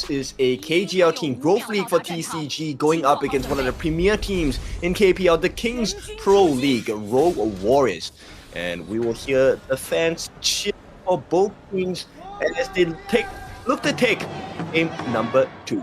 this is a KGL team, Growth League for TCG, going up against one of the premier teams in KPL, the Kings Pro League, Rogue Warriors. And we will hear the fans cheer for both teams as they look to take game number 2.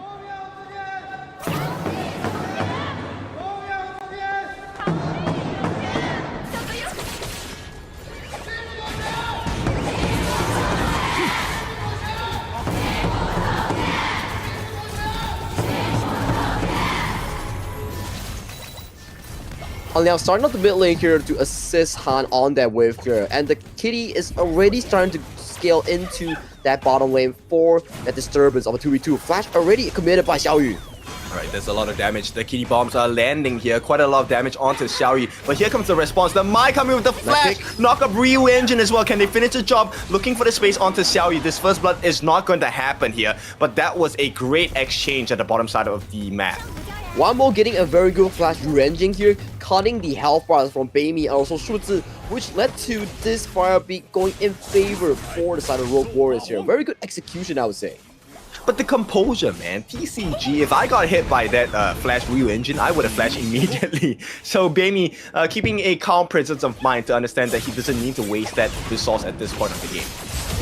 Now starting off the mid lane here to assist Han on that wave here, and the Kitty is already starting to scale into that bottom lane for that disturbance of a 2v2. Flash already committed by Xiaoyu. Alright, there's a lot of damage. The Kitty bombs are landing here. Quite a lot of damage onto Xiaoyu. But here comes the response. The Mai coming with the flash. Knock up Ryu engine as well. Can they finish the job? Looking for the space onto Xiaoyu. This first blood is not going to happen here. But that was a great exchange at the bottom side of the map. One more getting a very good flash revenging here, cutting the health bars from Beimi and also Shuzi, which led to this fire beat going in favor for the side of Rogue Warriors here. Very good execution, I would say. But the composure, man. TCG, if I got hit by that flash Ryu engine, I would have flashed immediately. So Beimi keeping a calm presence of mind to understand that he doesn't need to waste that resource at this point of the game.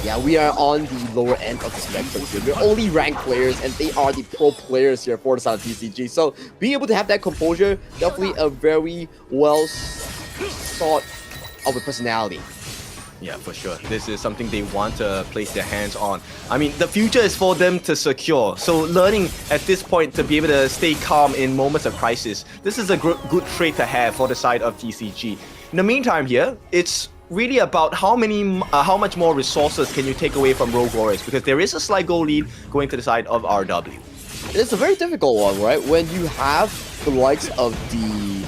Yeah, we are on the lower end of the spectrum here. We're only ranked players, and they are the pro players here for the side of TCG. So being able to have that composure, definitely a very well thought of a personality. Yeah, for sure. This is something they want to place their hands on. I mean, the future is for them to secure. So learning at this point to be able to stay calm in moments of crisis, this is a good trait to have for the side of TCG. In the meantime here, it's really about how much more resources can you take away from Rogue Warriors, because there is a slight goal lead going to the side of RW. It's a very difficult one, right? When you have the likes of the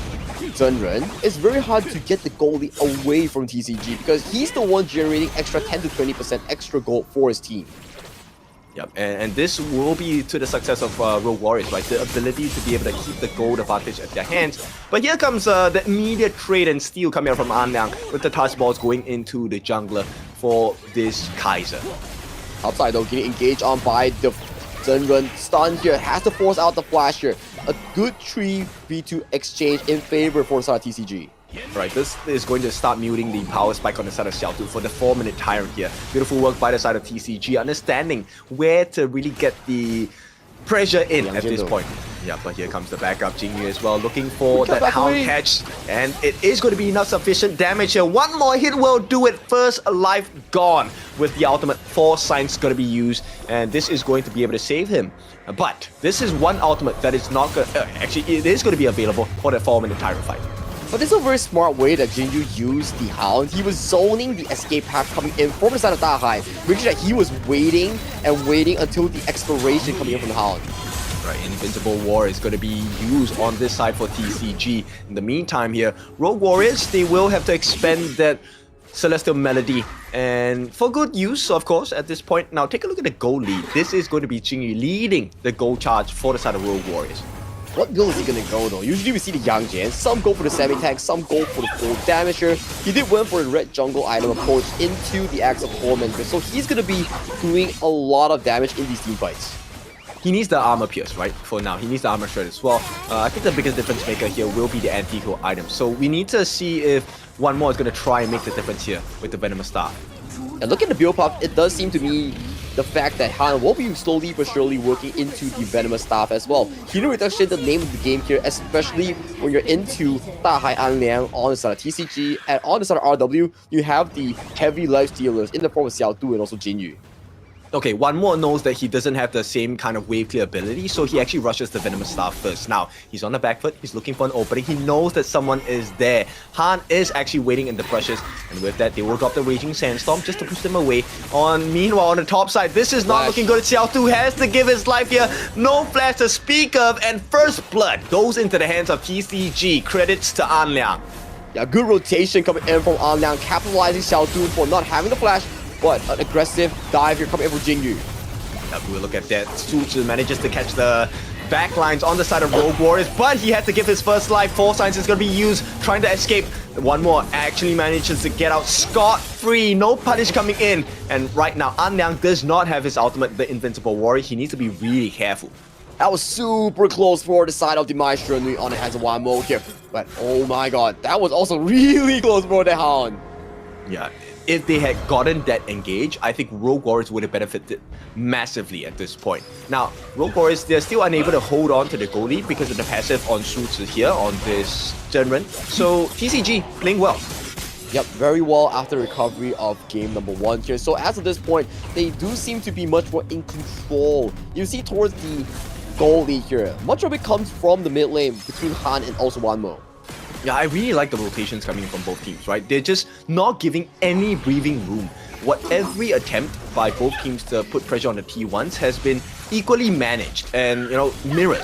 Zhenren, it's very hard to get the goalie away from TCG because he's the one generating extra 10 to 20% extra gold for his team. Yep, and this will be to the success of Rogue Warriors, right? The ability to be able to keep the gold advantage at their hands. But here comes the immediate trade and steal coming out from An Liang with the touch balls going into the jungler for this Kaiser. Outside though, getting engaged on by the Zhenren. Stun here, has to force out the flash here. A good 3v2 exchange in favor for the side of TCG. Right, this is going to start muting the power spike on the side of Xiaotu for the 4-minute tyrant here. Beautiful work by the side of TCG, understanding where to really get the pressure in at this point. Yeah, but here comes the backup Jingyu as well, looking for that Hound catch, and it is going to be enough sufficient damage here. One more hit will do it. First life gone with the ultimate. 4 signs going to be used, and this is going to be able to save him. But this is one ultimate that is not going to... actually, it is going to be available for the 4-minute tyrant fight. But this is a very smart way that Jinju used the Hound. He was zoning the escape path coming in from the side of Dahai, making sure that he was waiting and waiting until the exploration coming in from the Hound. Right, Invincible War is going to be used on this side for TCG. In the meantime here, Rogue Warriors, they will have to expend that Celestial Melody, and for good use, of course, at this point. Now, take a look at the goal lead. This is going to be Jingyu leading the goal charge for the side of Rogue Warriors. What build is he gonna go though? Usually we see the Yang Jian, some go for the semi-tank, some go for the full damager. He did went for the red jungle item approach into the Axe of Tormentor, so he's gonna be doing a lot of damage in these team fights. He needs the armor pierce, right? For now, he needs the armor shred as well. I think the biggest difference maker here will be the anti-hero item. So we need to see if one more is gonna try and make the difference here with the Venomous Staff. And look at the build pop, it does seem to me the fact that Han will be slowly but surely working into the Venomous Staff as well. Hero Reduction, the name of the game here, especially when you're into Dahai An Liang on the side of TCG, and on the side of RW, you have the heavy life stealers in the form of Xiaodu and also Jinyu. Okay, one more knows that he doesn't have the same kind of wave clear ability, so he actually rushes the Venomous Staff first. Now, he's on the back foot, he's looking for an opening, he knows that someone is there. Han is actually waiting in the brushes, and with that, they will drop the Raging Sandstorm just to push them away. Meanwhile, on the top side, this is not looking good. Xiaotu has to give his life here, no flash to speak of, and first blood goes into the hands of TCG. Credits to An Liang. Yeah, good rotation coming in from An Liang, capitalizing Xiaodu for not having the flash, but an aggressive dive here coming in from Jingyu. We'll look at that. Suzu manages to catch the backlines on the side of Rogue Warriors, but he had to give his first life. 4 signs is going to be used, trying to escape. One more actually manages to get out scot-free. No punish coming in. And right now, An Liang does not have his ultimate, the Invincible Warrior. He needs to be really careful. That was super close for the side of the Maestro Nui on it has a one mode here. But oh my god, that was also really close for the Hound. Yeah, if they had gotten that engage, I think Rogue Warriors would have benefited massively at this point. Now, Rogue Warriors, they're still unable to hold on to the goal lead because of the passive on Shuzi here on this Zhenren. So TCG playing well. Yep, very well after recovery of game number 1 here. So as of this point, they do seem to be much more in control. You see towards the goal lead here, much of it comes from the mid lane between Han and also Wanmo. Yeah, I really like the rotations coming from both teams, right? They're just not giving any breathing room. Every attempt by both teams to put pressure on the T1s has been equally managed and, mirrored.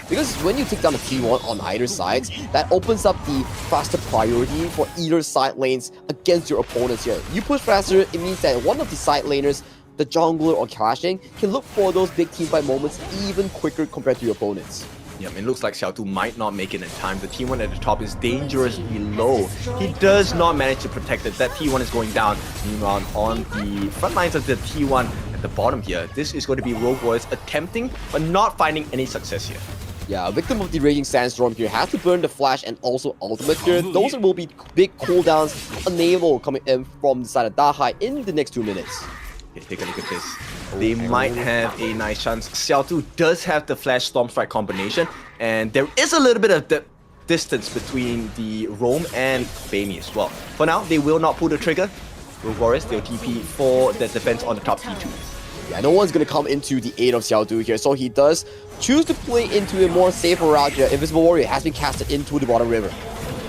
Because when you take down the T1 on either sides, that opens up the faster priority for either side lanes against your opponents here. You push faster, it means that one of the side laners, the jungler or clashing, can look for those big team fight moments even quicker compared to your opponents. Yeah, it looks like Xiaotu might not make it in time. The T1 at the top is dangerously low. He does not manage to protect it. That T1 is going down. Meanwhile, on the front lines of the T1 at the bottom here, this is going to be Rogue Warriors attempting but not finding any success here. Yeah, victim of the Raging Sandstorm here has to burn the flash and also ultimate here. Those will be big cooldowns unable coming in from the side of Dahai in the next 2 minutes. Okay, take a look at this. They might have a nice chance. Xiaotu does have the Flash Storm Strike combination, and there is a little bit of the distance between the Roam and Baimi as well. For now, they will not pull the trigger. Rogue Warriors, they'll TP for the defense on the top T2. Yeah, no one's gonna come into the aid of Xiaotu here, so he does choose to play into a more safer route here. Invisible Warrior has been casted into the bottom river.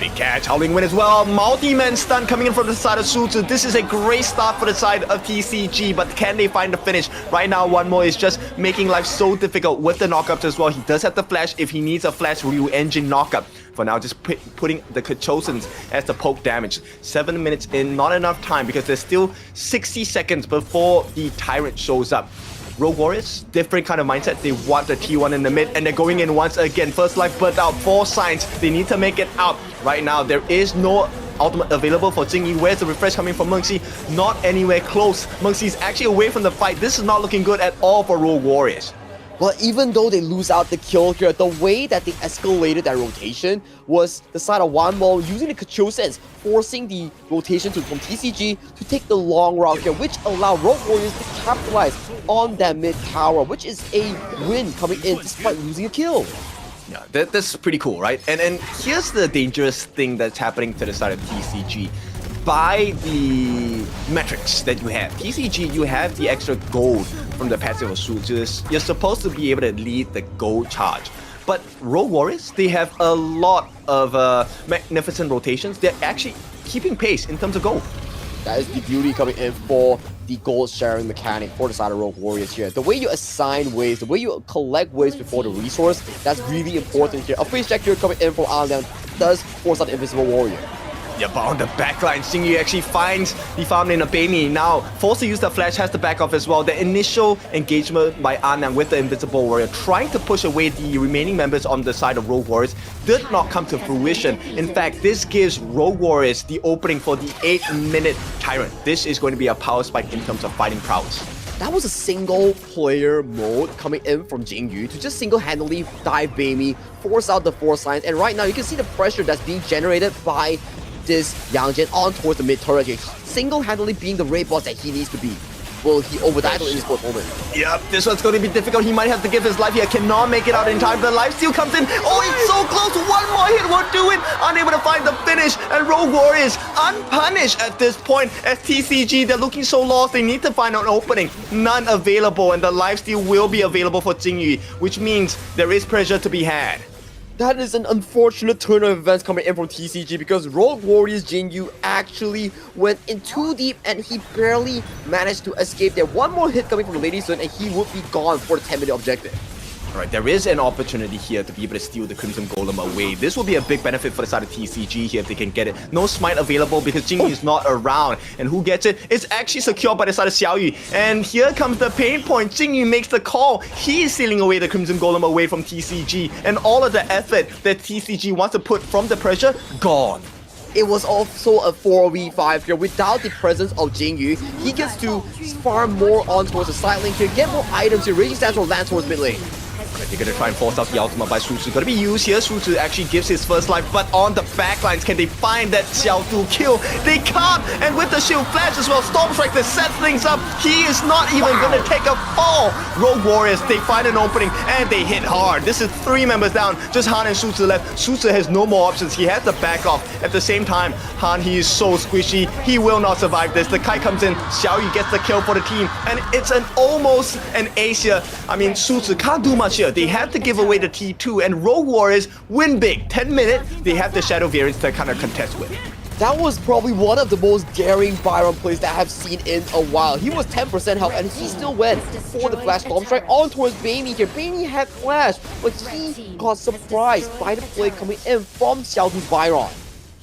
Big catch, Howling Wind as well. Multi-man stun coming in from the side of Shuzi. This is a great start for the side of TCG, but can they find the finish? Right now, one more is just making life so difficult with the knockups as well. He does have the flash if he needs a flash Ryu engine knockup. For now, just putting the Kachosans as the poke damage. 7 minutes in, not enough time because there's still 60 seconds before the Tyrant shows up. Rogue Warriors, different kind of mindset. They want the T1 in the mid, and they're going in once again. First life burnt out, 4 signs. They need to make it out. Right now, there is no ultimate available for Jingyi. Where's the refresh coming from Mengxi? Not anywhere close. Mengxi is actually away from the fight. This is not looking good at all for Rogue Warriors. Well, even though they lose out the kill here, the way that they escalated that rotation was the side of Wanmo using the Kachosans, forcing the rotation from TCG to take the long route here, which allowed Rogue Warriors to capitalize on that mid tower, which is a win coming in despite losing a kill. Yeah, that's pretty cool, right? And here's the dangerous thing that's happening to the side of TCG. By the metrics that you have, TCG, you have the extra gold from the passive of Shuzi. You're supposed to be able to lead the gold charge. But Rogue Warriors, they have a lot of magnificent rotations. They're actually keeping pace in terms of gold. That is the beauty coming in for the gold sharing mechanic for the side of Rogue Warriors here. The way you assign waves, the way you collect waves before the resource, that's really important here. A face check here coming in from An Liang does force out the Invisible Warrior. Yeah, but on the backline, Xingyu actually finds the farm lane of Baimi. Now, forced to use the flash, has to back off as well. The initial engagement by An Liang with the Invisible Warrior, trying to push away the remaining members on the side of Rogue Warriors, did not come to fruition. In fact, this gives Rogue Warriors the opening for the 8-minute Tyrant. This is going to be a power spike in terms of fighting prowess. That was a single player mode coming in from Jingyu to just single-handedly dive Baimi, force out the 4 signs, and right now you can see the pressure that's being generated by this Yang Jian on towards the mid turret here, single-handedly being the raid boss that he needs to be. Will he overdive in this moment? Yep, this one's going to be difficult. He might have to give his life here. Cannot make it out in time. The life steal comes in. Oh, it's so close. One more hit will do it. Unable to find the finish. And Rogue Warriors unpunished at this point. As TCG, they're looking so lost. They need to find an opening. None available. And the life steal will be available for Jingyi, which means there is pressure to be had. That is an unfortunate turn of events coming in from TCG because Rogue Warriors Jingyu actually went in too deep and he barely managed to escape there. One more hit coming from Lady Sun and he would be gone for the 10-minute objective. Alright, there is an opportunity here to be able to steal the Crimson Golem away. This will be a big benefit for the side of TCG here if they can get it. No smite available because Jingyi is not around. And who gets it? It's actually secured by the side of Xiaoyu. And here comes the pain point. Jingyi makes the call. He is stealing away the Crimson Golem away from TCG. And all of the effort that TCG wants to put from the pressure, gone. it was also a 4v5 here. Without the presence of Jingyu, he gets to farm more on towards the side lane here, get more items here. Raging Sands will land towards mid lane. They're gonna try and force out the ultimate by Su Zhi. Gonna be used here. Su Zhi actually gives his first life, but on the backlines, can they find that Xiao Tu kill? They can't, and with the shield flash as well, Storm Strike that sets things up. He is not even gonna take a fall. Rogue Warriors, they find an opening, and they hit hard. This is 3 members down, just Han and Su Zhi left. Su Zhi has no more options. He has to back off. At the same time, Han, he is so squishy. He will not survive this. The kite comes in, Xiao Yu gets the kill for the team, and it's almost an ace here. I mean, Su Zhi can't do much here. They have to give away the T2, and Rogue Warriors win big. 10 minutes, they have the Shadow variants to kind of contest with. That was probably one of the most daring Byron plays that I have seen in a while. He was 10% health and he still went for the flash Storm Strike on towards Baby here. Baby had flash, but he got surprised by the play coming in from Xiao Tu's Byron.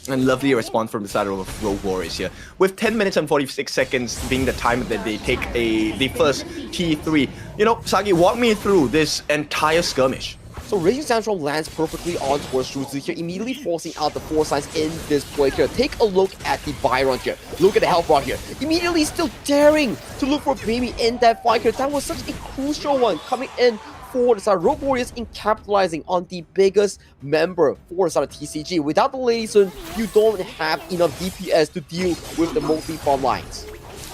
And lovely response from the side of Rogue Warriors here. With 10 minutes and 46 seconds being the time that they take the first T3. You know, Sagi, walk me through this entire skirmish. So Raging Sandstorm lands perfectly on towards Su Zhi here, immediately forcing out the 4 signs in this play here. Take a look at the Byron here. Look at the health bar here. Immediately still daring to look for Baby in that fight here. That was such a crucial one coming in for the side of Rogue Warriors in capitalizing on the biggest member for the side of TCG. Without the Lady Sun, you don't have enough DPS to deal with the multi-farm lines.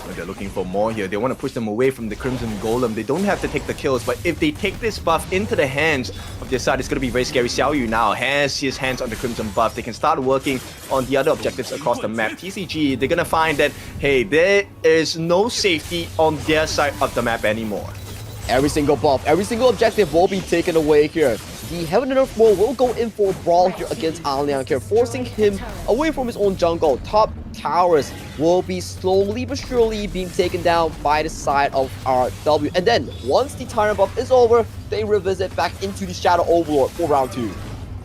They're looking for more here. They want to push them away from the Crimson Golem. They don't have to take the kills, but if they take this buff into the hands of their side, it's going to be very scary. Xiao Yu now has his hands on the Crimson buff. They can start working on the other objectives across the map. TCG, they're going to find that, hey, there is no safety on their side of the map anymore. Every single buff, every single objective will be taken away here. The Heaven and Earth World will go in for a brawl here against An Liang here, forcing him away from his own jungle. Top towers will be slowly but surely being taken down by the side of RW. And then, once the Tyrant buff is over, they revisit back into the Shadow Overlord for round 2.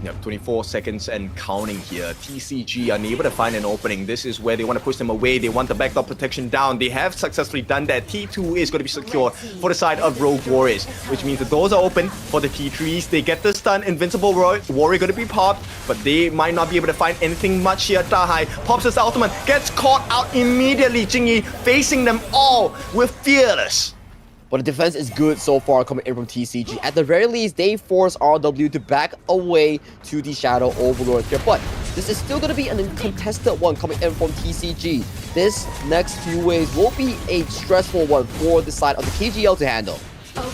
Yep, 24 seconds and counting here. TCG unable to find an opening. This is where they want to push them away. They want the backdoor protection down. They have successfully done that. T2 is going to be secure for the side of Rogue Warriors, which means the doors are open for the T3s. They get the stun. Invincible Warrior going to be popped, but they might not be able to find anything much here. Dahai pops his ultimate, gets caught out immediately. Jingyi facing them all with Fearless. But the defense is good so far coming in from TCG. At the very least, they force RW to back away to the Shadow Overlord here. But this is still going to be an uncontested one coming in from TCG. This next few waves will be a stressful one for the side of the KGL to handle.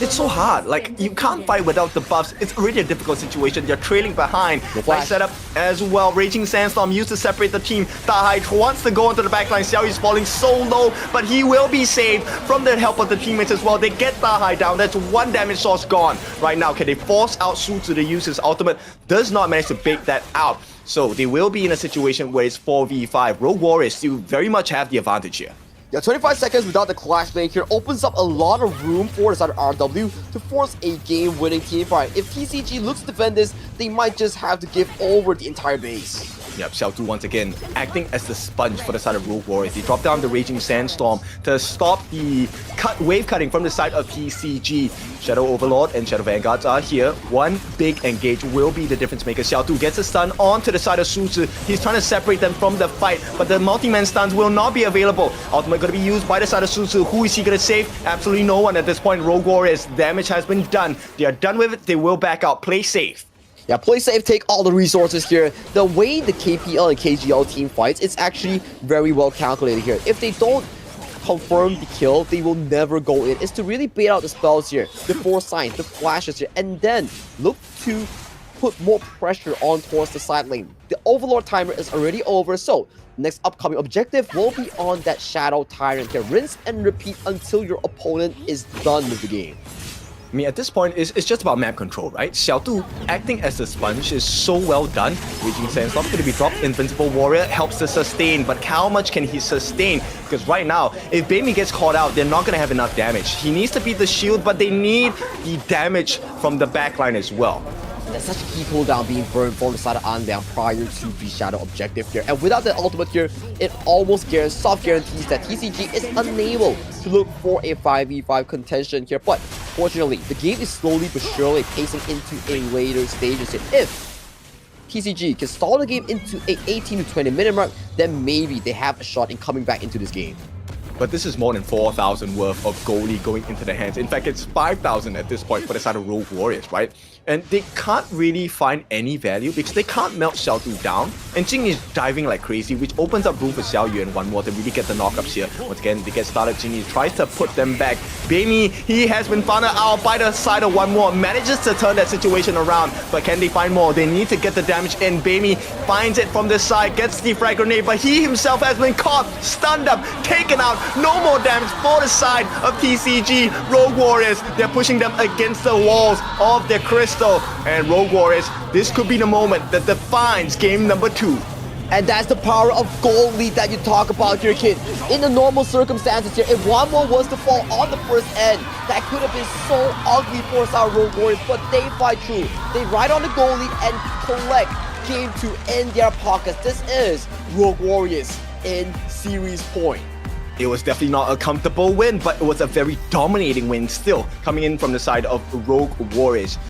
It's so hard. Like, you can't fight without the buffs. It's already a difficult situation. You're trailing behind. Nice setup as well. Raging Sandstorm used to separate the team. Dahai wants to go into the backline. Xiao Yu's falling so low, but he will be saved from the help of the teammates as well. They get Dahai down. That's 1 damage source gone. Right now, can they force out Su Zhi to use his ultimate? Does not manage to bake that out. So they will be in a situation where it's 4v5. Rogue Warriors still very much have the advantage here. Yeah, 25 seconds without the clash lane here opens up a lot of room for the side of RW to force a game-winning team fight. If TCG looks to defend this, they might just have to give over the entire base. Yep, Xiao Tu once again acting as the sponge for the side of Rogue Warriors. They drop down the Raging Sandstorm to stop the wave cutting from the side of TCG. Shadow Overlord and Shadow Vanguards are here. One big engage will be the difference maker. Xiao Tu gets a stun onto the side of Su Zhi. He's trying to separate them from the fight, but the multi-man stuns will not be available. Ultimate going to be used by the side of Su Zhi. Who is he going to save? Absolutely no one at this point. Rogue Warriors, damage has been done. They are done with it. They will back out. Play safe. Yeah, play safe, take all the resources here. The way the KPL and KGL team fights, it's actually very well calculated here. If they don't confirm the kill, they will never go in. It's to really bait out the spells here, the 4 signs, the flashes here, and then look to put more pressure on towards the side lane. The Overlord timer is already over, so next upcoming objective will be on that Shadow Tyrant here. Rinse and repeat until your opponent is done with the game. I mean, at this point, it's just about map control, right? Xiao Tu acting as a sponge is so well done. Raging Sandstorm going to be dropped. Invincible Warrior helps to sustain, but how much can he sustain? Because right now, if Baby gets caught out, they're not going to have enough damage. He needs to beat the shield, but they need the damage from the backline as well. There's such a key cooldown being burned from the side of An Liang prior to the Shadow objective here. And without that ultimate here, it almost soft guarantees that TCG is unable to look for a 5v5 contention here. But fortunately, the game is slowly but surely pacing into a later stages here. If TCG can stall the game into a 18 to 20 minute mark, then maybe they have a shot in coming back into this game. But this is more than 4,000 worth of goldie going into their hands. In fact, it's 5,000 at this point for the side of Rogue Warriors, right? And they can't really find any value because they can't melt Xiaodu down. And Jing is diving like crazy, which opens up room for Xiao Yu and one more to really get the knockups here. Once again, they get started. Jing tries to put them back. Beimi, he has been found out by the side of one more, manages to turn that situation around. But can they find more? They need to get the damage in. Beimi finds it from the side, gets the frag grenade, but he himself has been caught, stunned up, taken out. No more damage for the side of TCG. Rogue Warriors, they're pushing them against the walls of their crystal. And Rogue Warriors, this could be the moment that defines game number 2. And that's the power of gold lead that you talk about here, kid. In the normal circumstances here, if one more was to fall on the first end, that could have been so ugly for our Rogue Warriors, but they fight through. They ride on the gold lead and collect game 2 in their pockets. This is Rogue Warriors in series point. It was definitely not a comfortable win, but it was a very dominating win still, coming in from the side of Rogue Warriors.